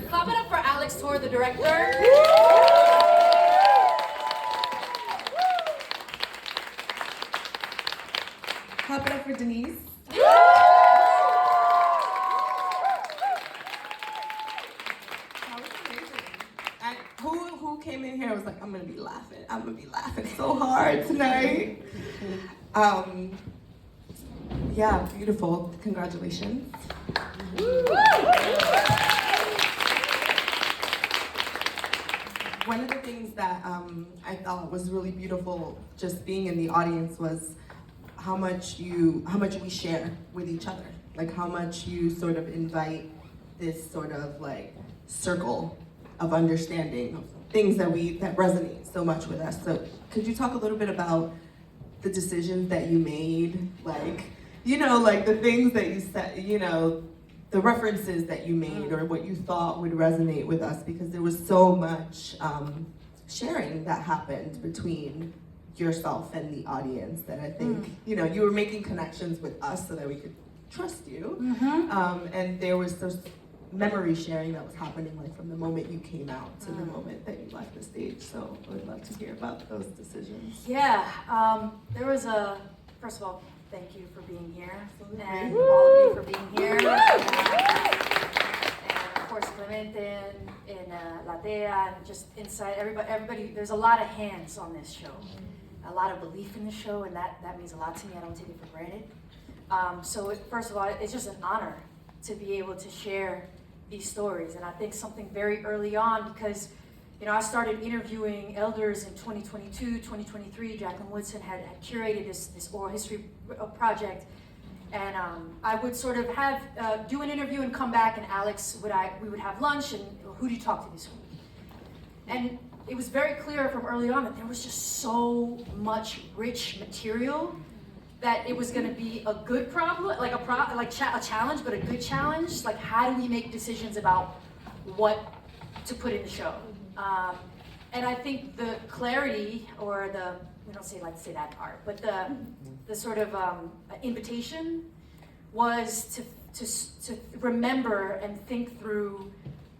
Clap it up for Alex Torra, the director. Clap it up for Denice. Who came in here and was like, I'm gonna be laughing so hard tonight. Yeah, beautiful. Congratulations. One of the things that I thought was really beautiful just being in the audience was how much we share with each other. Like how much you sort of invite this sort of like circle of understanding of things that resonate so much with us. So could you talk a little bit about the decisions that you made, like, you know, like the things that you said, you know, the references that you made or what you thought would resonate with us, because there was so much sharing that happened between yourself and the audience that I think, you know, you were making connections with us so that we could trust you. And there was this memory sharing that was happening like from the moment you came out to the moment that you left the stage. So I would love to hear about those decisions. Yeah, there was first of all, thank you for being here, and all of you for being here. And of course, Clemente in LATEA, and just inside everybody, there's a lot of hands on this show. A lot of belief in the show, and that means a lot to me. I don't take it for granted. First of all, it's just an honor to be able to share these stories. And I think something very early on, because you know, I started interviewing elders in 2022, 2023. Jacqueline Woodson had curated this oral history project, and I would sort of have do an interview and come back, and Alex we would have lunch, and who do you talk to this week? And it was very clear from early on that there was just so much rich material that it was going to be a good problem, like a challenge, but a good challenge. Like, how do we make decisions about what to put in the show? And I think the clarity, or we don't like to say that part, but the sort of invitation was to remember and think through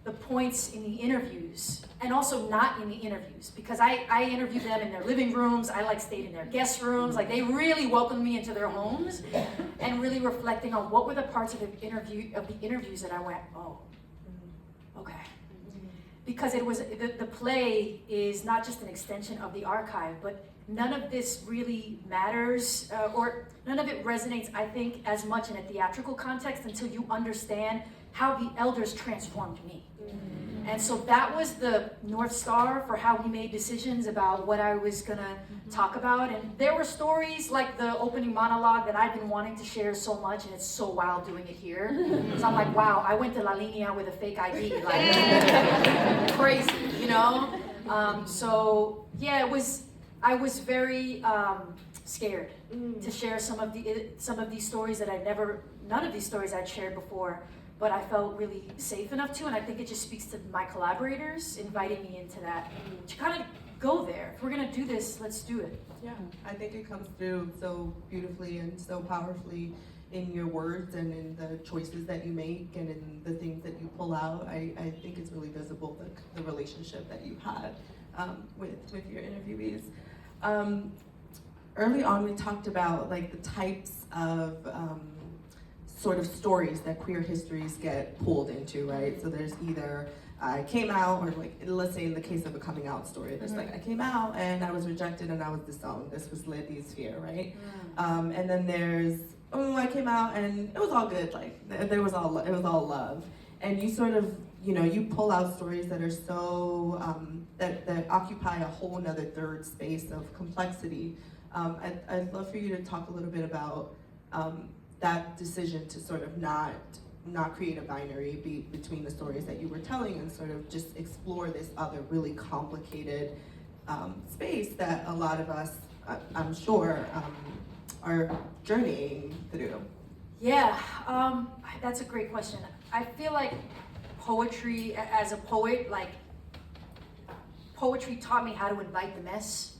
the points in the interviews, and also not in the interviews, because I interviewed them in their living rooms. I stayed in their guest rooms. Like, they really welcomed me into their homes, and really reflecting on what were the parts of the interviews that I went, oh, okay. Because it was the play is not just an extension of the archive, but none of this really matters, or none of it resonates, I think, as much in a theatrical context until you understand how the elders transformed me. And so that was the North Star for how we made decisions about what I was gonna talk about. And there were stories like the opening monologue that I've been wanting to share so much, and it's so wild doing it here. So I'm like, wow, I went to La Linea with a fake ID, like crazy, you know? So yeah, I was very scared to share some of these stories that none of these stories I'd shared before. But I felt really safe enough to, and I think it just speaks to my collaborators inviting me into that, to kind of go there. If we're gonna do this, let's do it. Yeah, I think it comes through so beautifully and so powerfully in your words and in the choices that you make and in the things that you pull out. I think it's really visible, the relationship that you've had with your interviewees. Early on, we talked about like the types of sort of stories that queer histories get pulled into, right? So there's either I came out, or like, let's say in the case of a coming out story, there's like, I came out and I was rejected and I was disowned. This was Libby's fear, right? And then there's, I came out and it was all good, like it was all love. And you sort of, you know, you pull out stories that are so, that occupy a whole nother third space of complexity. I'd love for you to talk a little bit about that decision to sort of not create a binary between the stories that you were telling, and sort of just explore this other really complicated space that a lot of us, I'm sure, are journeying through. Yeah, that's a great question. I feel like poetry, as a poet, like poetry taught me how to invite the mess,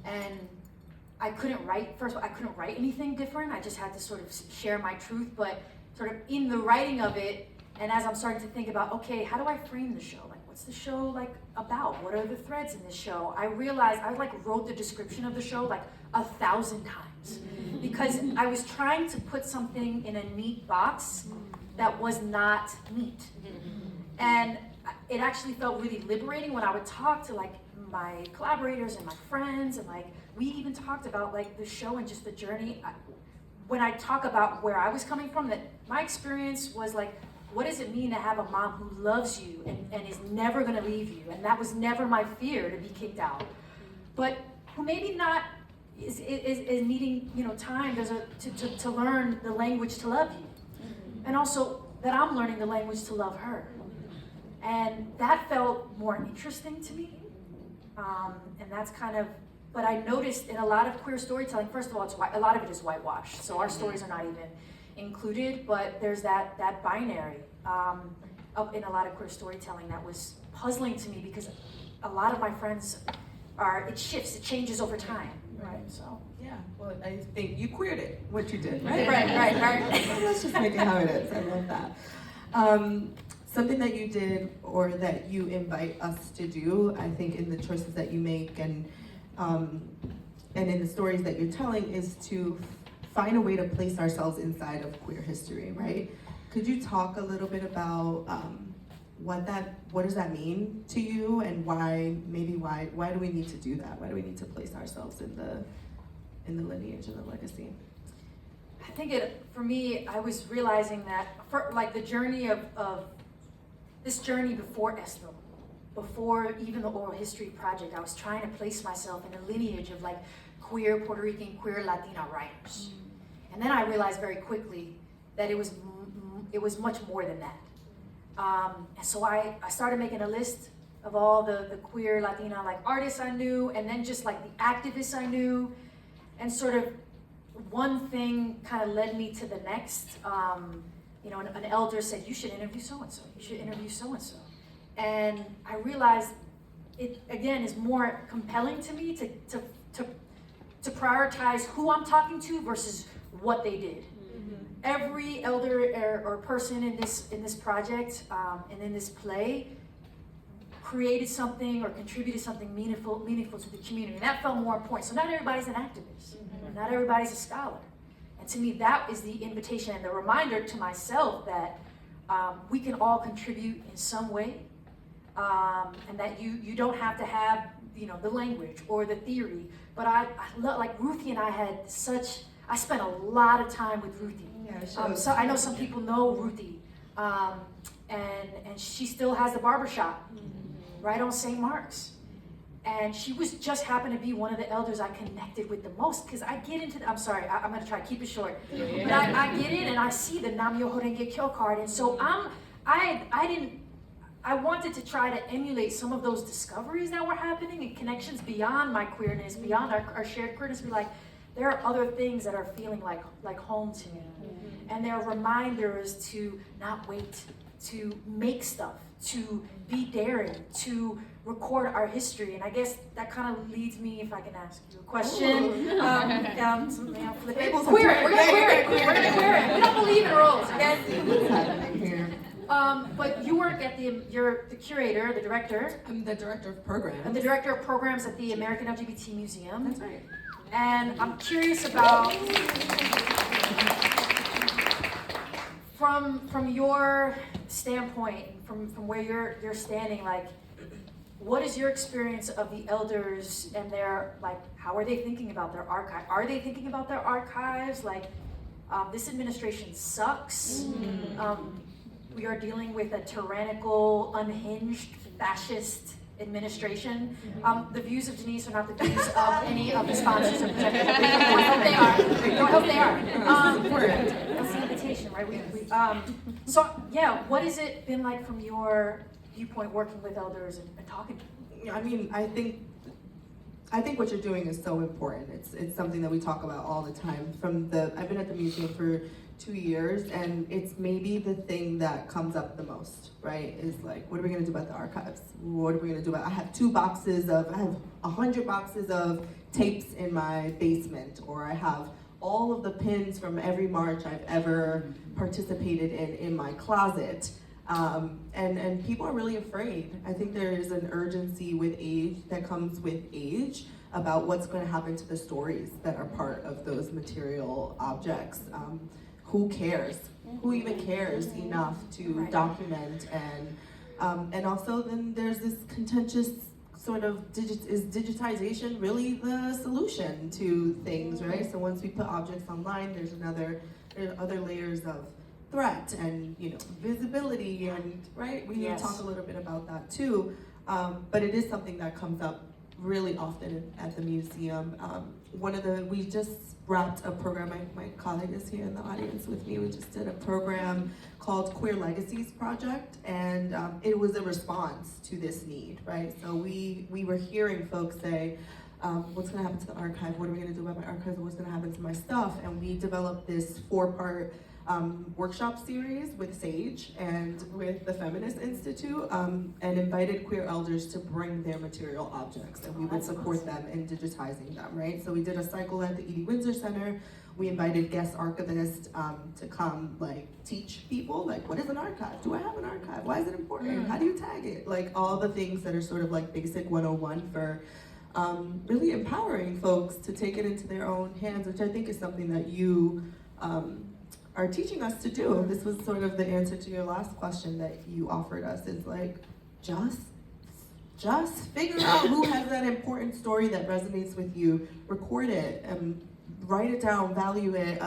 and I couldn't write anything different. I just had to sort of share my truth, but sort of in the writing of it, And as I'm starting to think about, okay, how do I frame the show? Like, what's the show like about? What are the threads in this show? I realized I like wrote the description of the show like 1,000 times because I was trying to put something in a neat box that was not neat. And it actually felt really liberating when I would talk to like my collaborators and my friends, and like we even talked about like the show and just the journey. When I talk about where I was coming from, that my experience was like, what does it mean to have a mom who loves you and is never gonna leave you? And that was never my fear, to be kicked out. But who maybe not is needing, you know, time to learn the language to love you. And also that I'm learning the language to love her. And that felt more interesting to me. And that's kind of, but I noticed in a lot of queer storytelling, first of all, a lot of it is whitewashed. So our stories are not even included, but there's that binary in a lot of queer storytelling that was puzzling to me because a lot of my friends it shifts, it changes over time, right? So yeah, well, I think you queered it, what you did, right? Right. Let's just make it how it is. I love that. Something that you did, or that you invite us to do, I think, in the choices that you make and in the stories that you're telling, is to find a way to place ourselves inside of queer history, right? Could you talk a little bit about what does that mean to you, and why do we need to do that? Why do we need to place ourselves in the lineage and the legacy? I think for me, I was realizing that for like the journey of this journey before Esto, before even the Oral History Project, I was trying to place myself in a lineage of like queer Puerto Rican, queer Latina writers. And then I realized very quickly that it was much more than that. And so I started making a list of all the queer Latina like artists I knew, and then just like the activists I knew, and sort of one thing kind of led me to the next. You know, an elder said, you should interview so-and-so, you should interview so-and-so. And I realized it, again, is more compelling to me to prioritize who I'm talking to versus what they did. Every elder or person in this project and in this play created something or contributed something meaningful to the community. And that felt more important. So not everybody's an activist, not everybody's a scholar. And to me, that is the invitation and the reminder to myself that we can all contribute in some way, and that you don't have to have, you know, the language or the theory. But I love, like Ruthie and I spent a lot of time with Ruthie. Yeah, so I know some people know Ruthie, and she still has the barbershop right on St. Mark's. And she just happened to be one of the elders I connected with the most, because I get into I'm sorry, I'm gonna try to keep it short. But I get in and I see the Namyo Horenge Kyo card, and so I wanted to try to emulate some of those discoveries that were happening and connections beyond my queerness, beyond our shared queerness. Be like, there are other things that are feeling like home to me. And they're reminders to not wait, to make stuff, to be daring, to record our history. And I guess that kind of leads me, if I can ask you a question. Queer it. We're gonna queer it. We're gonna queer it. We don't believe in rules, okay? But you work at you're the curator, the director. I'm the director of programs. I'm the director of programs at the American LGBT Museum. That's right. And I'm curious about, from your standpoint, from where you're standing, like, what is your experience of the elders and their, like, how are they thinking about their archive? Are they thinking about their archives? Like, this administration sucks. We are dealing with a tyrannical, unhinged, fascist administration. The views of Denice are not the views of any of the sponsors of Project. I hope they are. I hope they are. That's the invitation, right? So yeah, what has it been like from your viewpoint, working with elders and talking to them? I mean, I think what you're doing is so important. It's something that we talk about all the time. I've been at the museum for 2 years, and it's maybe the thing that comes up the most, right? Is like, what are we gonna do about the archives? What are we gonna do about, I have 100 boxes of tapes in my basement, or I have all of the pins from every march I've ever participated in my closet. And people are really afraid. I think there is an urgency with age that comes with age about what's going to happen to the stories that are part of those material objects. Who cares? Who even cares enough to document? And also then there's this contentious sort of, is digitization really the solution to things, right? So once we put objects online, there are other layers of threat and visibility, and right, we need to talk a little bit about that too. But it is something that comes up really often at the museum. We just wrapped a program, my colleague is here in the audience with me, we just did a program called Queer Legacies Project, and it was a response to this need, right? So we were hearing folks say, what's gonna happen to the archive? What are we gonna do about my archives? What's gonna happen to my stuff? And we developed this 4-part workshop series with SAGE and with the Feminist Institute, and invited queer elders to bring their material objects, and we would support them in digitizing them, right? So we did a cycle at the Edie Windsor Center. We invited guest archivists to come teach people, what is an archive? Do I have an archive? Why is it important? How do you tag it? All the things that are sort of basic 101 for really empowering folks to take it into their own hands, which I think is something that you are teaching us to do. This was sort of the answer to your last question that you offered us, is just figure out who has that important story that resonates with you, record it, write it down, value it,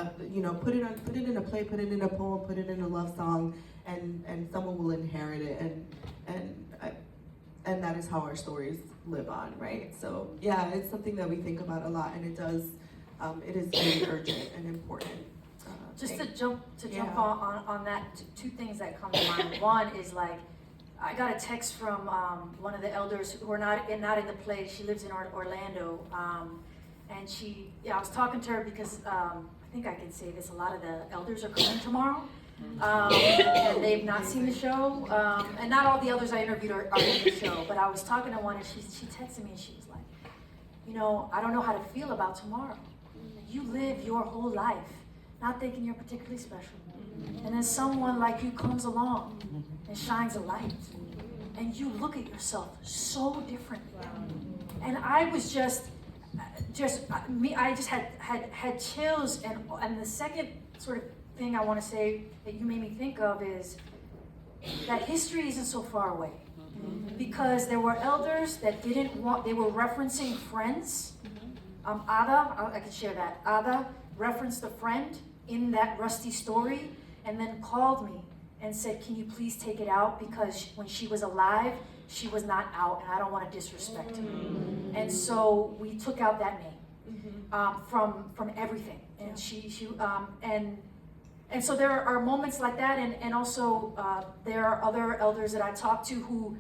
put it in a play, put it in a poem, put it in a love song, and someone will inherit it, and that is how our stories live on, right? So yeah, it's something that we think about a lot, and it is really urgent and important. Just to jump on that, two things that come to mind. One is I got a text from one of the elders who are not in the play. She lives in Orlando, and I was talking to her because I think I can say this. A lot of the elders are coming tomorrow, and they've not seen the show, and not all the elders I interviewed are in the show. But I was talking to one, and she texted me, and she was like, I don't know how to feel about tomorrow. You live your whole life not thinking you're particularly special. And then someone like you comes along and shines a light, and you look at yourself so differently. And I was I just had chills. And the second sort of thing I want to say that you made me think of is that history isn't so far away. Because there were elders that they were referencing friends. Ada, I can share that. Ada referenced a friend in that Rusty story, and then called me and said, can you please take it out, because when she was alive, she was not out, and I don't want to disrespect her. And so we took out that name from everything. And and so there are moments like that, and also there are other elders that I talked to who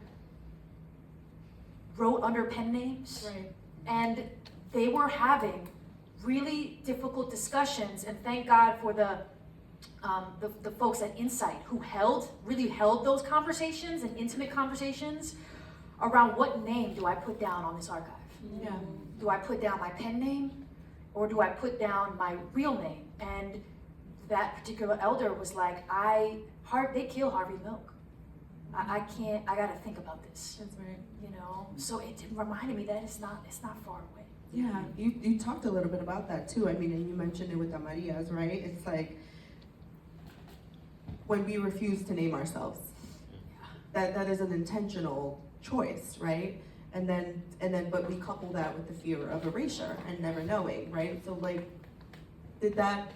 wrote under pen names, and they were having really difficult discussions, and thank God for the folks at Insight who really held those conversations and intimate conversations around what name do I put down on this archive? Do I put down my pen name, or do I put down my real name? And that particular elder was like, they kill Harvey Milk. I gotta think about this. That's right. So it reminded me that it's not far away. Yeah, you talked a little bit about that too. I mean, and you mentioned it with the Marias, right? It's when we refuse to name ourselves, that is an intentional choice, right? And then, but we couple that with the fear of erasure and never knowing, right? So did that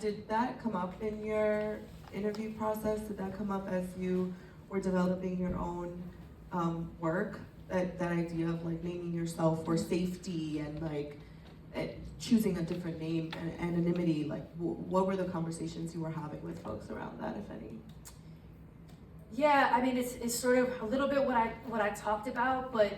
come up in your interview process? Did that come up as you were developing your own work? That idea of naming yourself for safety and choosing a different name and anonymity, what were the conversations you were having with folks around that, if any? Yeah, I mean, it's sort of a little bit what I talked about, but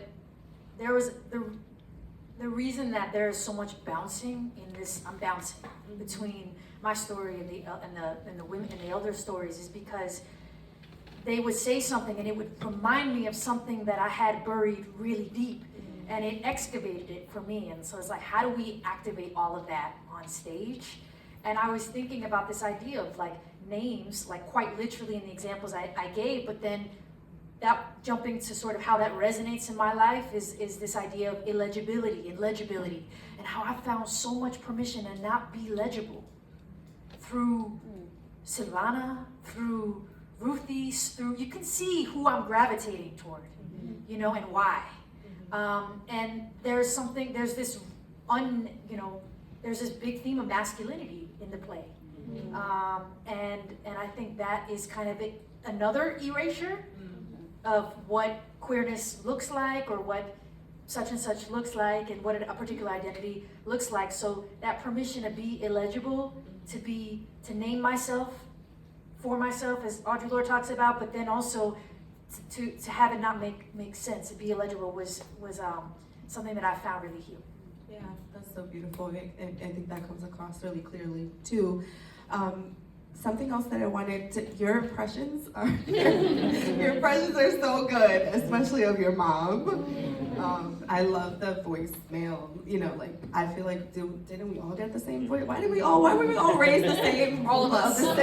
there was the reason that there is so much bouncing in this. I'm bouncing between my story and the women and the elder stories is because they would say something and it would remind me of something that I had buried really deep, and it excavated it for me. And so it's how do we activate all of that on stage? And I was thinking about this idea of names, like quite literally in the examples I gave, but then that jumping to sort of how that resonates in my life is this idea of illegibility and legibility, and how I found so much permission to not be legible through Silvana, through Ruthie's, through, you can see who I'm gravitating toward, you know, and why. And there's this there's this big theme of masculinity in the play. And I think that is kind of another erasure of what queerness looks like, or what such and such looks like, and what a particular identity looks like. So that permission to be illegible, to name myself for myself, as Audre Lorde talks about, but then also to have it not make sense, to be illegible was something that I found really healing. Yeah, that's so beautiful. I think that comes across really clearly too. Something else that I wanted to, your impressions are so good, especially of your mom. I love the voicemail. You know, like, I feel like didn't we all get the same voice? Why were we all raised the same? All of us. The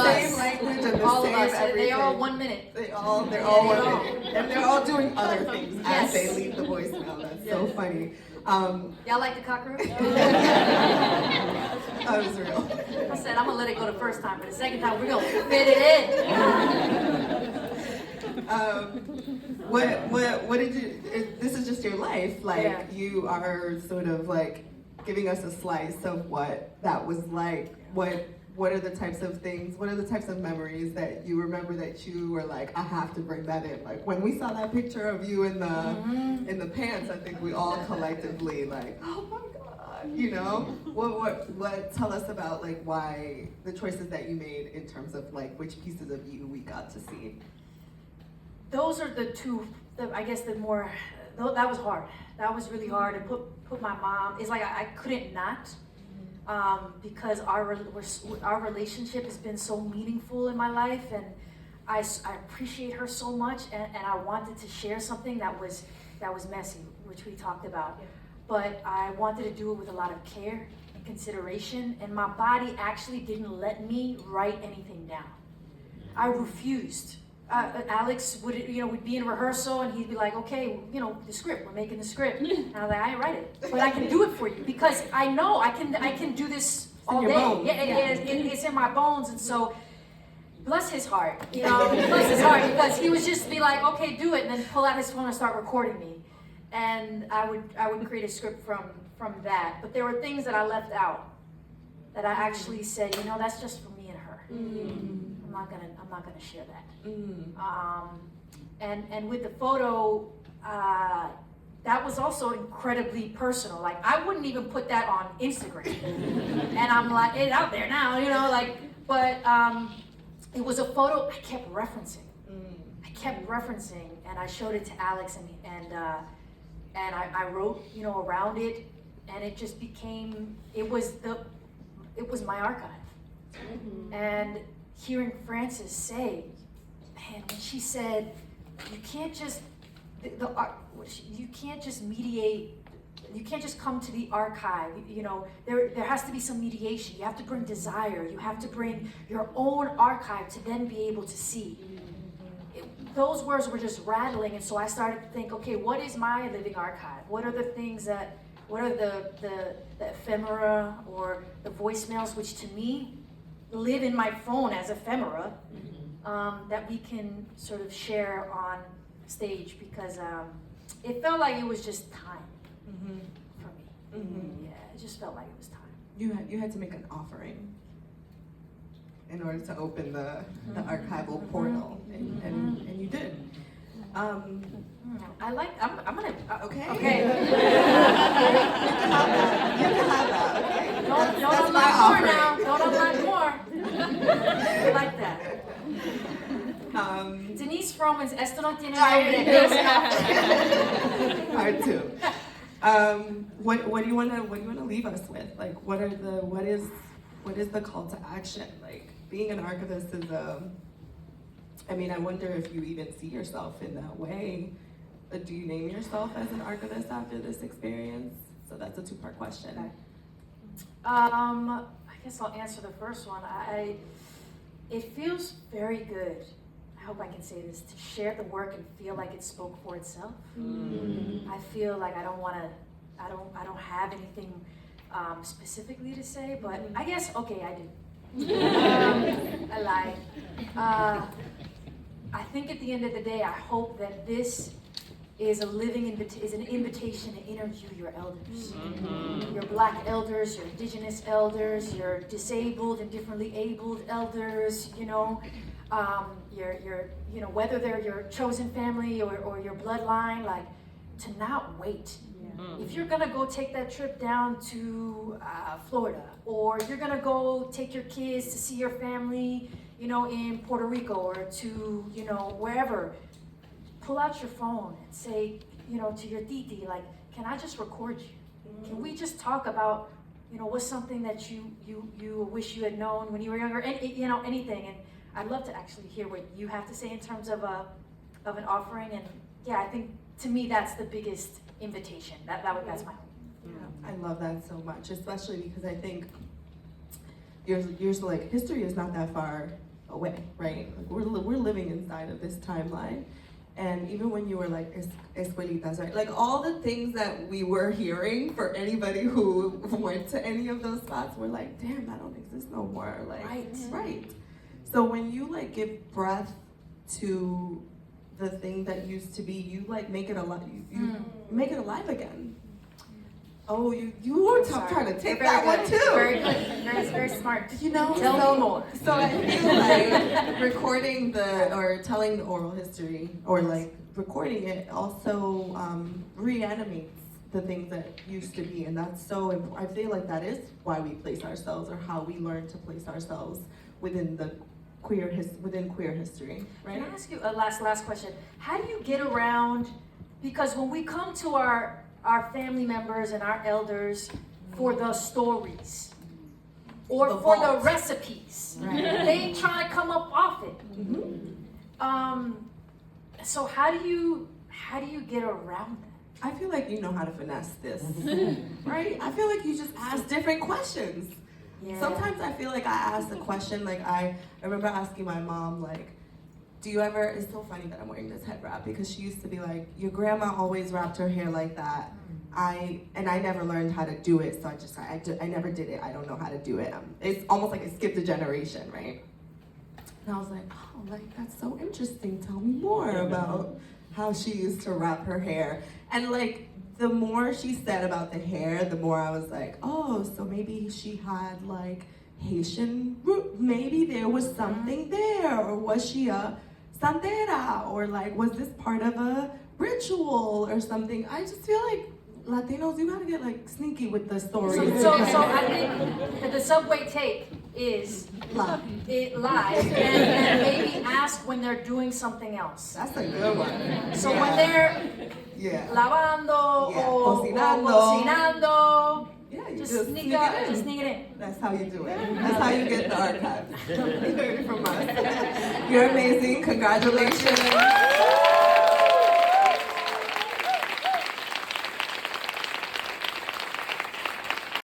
same language and the all same of us. everything. They all 1 minute. They're all 1 minute, and they're all doing other things as they leave the voicemail. That's so funny. Y'all like the cockroach? That was real. I said, I'm gonna let it go the first time, but the second time we're gonna fit it in. What did you, this is just your life, like, Yeah. You are sort of like giving us a slice of what that was like. What are the types of things, what are the types of memories that you remember that you were like, I have to bring that in? Like, when we saw that picture of you in the pants, I think we all collectively like, oh my God, you know? What tell us about like why the choices that you made in terms of like which pieces of you we got to see? Those are the two, I guess that was hard. That was really hard, and put my mom, it's like I couldn't not. Because our relationship has been so meaningful in my life, and I appreciate her so much, and I wanted to share something that was messy, which we talked about. Yeah. But I wanted to do it with a lot of care and consideration, and my body actually didn't let me write anything down. I refused. Alex would be in rehearsal, and he'd be like, okay, the script, we're making the script. And I was like, I ain't write it, but I can do it for you, because I know I can do this all day. It's in my bones. And so, bless his heart, because he would just be like, okay, do it, and then pull out his phone and start recording me. And I would create a script from that. But there were things that I left out that I actually said, that's just for me and her. I'm not gonna share that. And with the photo, that was also incredibly personal. Like, I wouldn't even put that on Instagram. And I'm like, it's out there now, but it was a photo I kept referencing. And I showed it to Alex, and I wrote, around it, and it just became, it was my archive. And hearing Frances say, man, when she said, you can't just mediate, you can't just come to the archive, there has to be some mediation. You have to bring desire, you have to bring your own archive to then be able to see. Those words were just rattling, and so I started to think, okay, what is my living archive? What are the things what are the ephemera or the voicemails, which to me live in my phone as ephemera, that we can sort of share on stage, because it felt like it was just time for me. Yeah, it just felt like it was time. You had to make an offering in order to open the archival portal, and you did. I'm gonna. Okay. You can have that. Okay. Don't unlock more now. Don't unlock more. I like that. Denice Frohman's Esto No Tiene Nombre. Part 2. What do you want to leave us with? Like, what is the call to action? Like, being an archivist is I wonder if you even see yourself in that way. Do you name yourself as an archivist after this experience? So that's a 2-part question. Okay. I guess I'll answer the first one. it feels very good, I hope I can say this, to share the work and feel like it spoke for itself. I feel like I don't have anything specifically to say, but I guess, okay, I do. I lied. I think at the end of the day, I hope that this is a living an invitation to interview your elders. Your Black elders, your Indigenous elders, your disabled and differently abled elders, you know, your whether they're your chosen family or your bloodline, like, to not wait. If you're gonna go take that trip down to Florida, or you're gonna go take your kids to see your family, you know, in Puerto Rico, or to, you know, wherever, pull out your phone and say, you know, to your titi, like, can I just record you? Can we just talk about, you know, what's something that you wish you had known when you were younger, and, you know, anything. And I'd love to actually hear what you have to say in terms of an offering. And yeah, I think to me that's the biggest invitation. That's my hope. Yeah, I love that so much, especially because I think you're like, history is not that far away, right? Like we're living inside of this timeline. And even when you were like escuelitas, right? Like all the things that we were hearing for anybody who went to any of those spots, we're like, damn, that don't exist no more. Like, right. So when you like give breath to the thing that used to be, you like make it alive. You make it alive again. Oh, you were trying to take that one too. Very good. Very smart. You know, Tell me more. So I feel like recording or telling the oral history, or like recording it, also reanimates the things that used to be, and that's so important. I feel like that is why we place ourselves, or how we learn to place ourselves within the queer history, right? Can I ask you a last question? How do you get around, because when we come to our family members and our elders for the stories or for the recipes, they try to come up off it. So how do you get around that? I feel like you know how to finesse this, right? I feel like you just ask different questions. Yeah. Sometimes I feel like I ask a question, like I remember asking my mom, like, do you ever, it's so funny that I'm wearing this head wrap, because she used to be like, your grandma always wrapped her hair like that. I never learned how to do it, so I never did it. I don't know how to do it. It's almost like I skipped a generation, right? And I was like, oh, like, that's so interesting. Tell me more about how she used to wrap her hair. And like, the more she said about the hair, the more I was like, oh, so maybe she had like Haitian root. Maybe there was something there, or was she a santera, or like, was this part of a ritual or something? I just feel like Latinos, you gotta get like sneaky with the story. So I think that the subway tape is live, and maybe ask when they're doing something else. That's a good one. So when they're lavando or cocinando, just sneak it in. That's how you do it. That's how you get the archives. You heard it from us. You're amazing. Congratulations.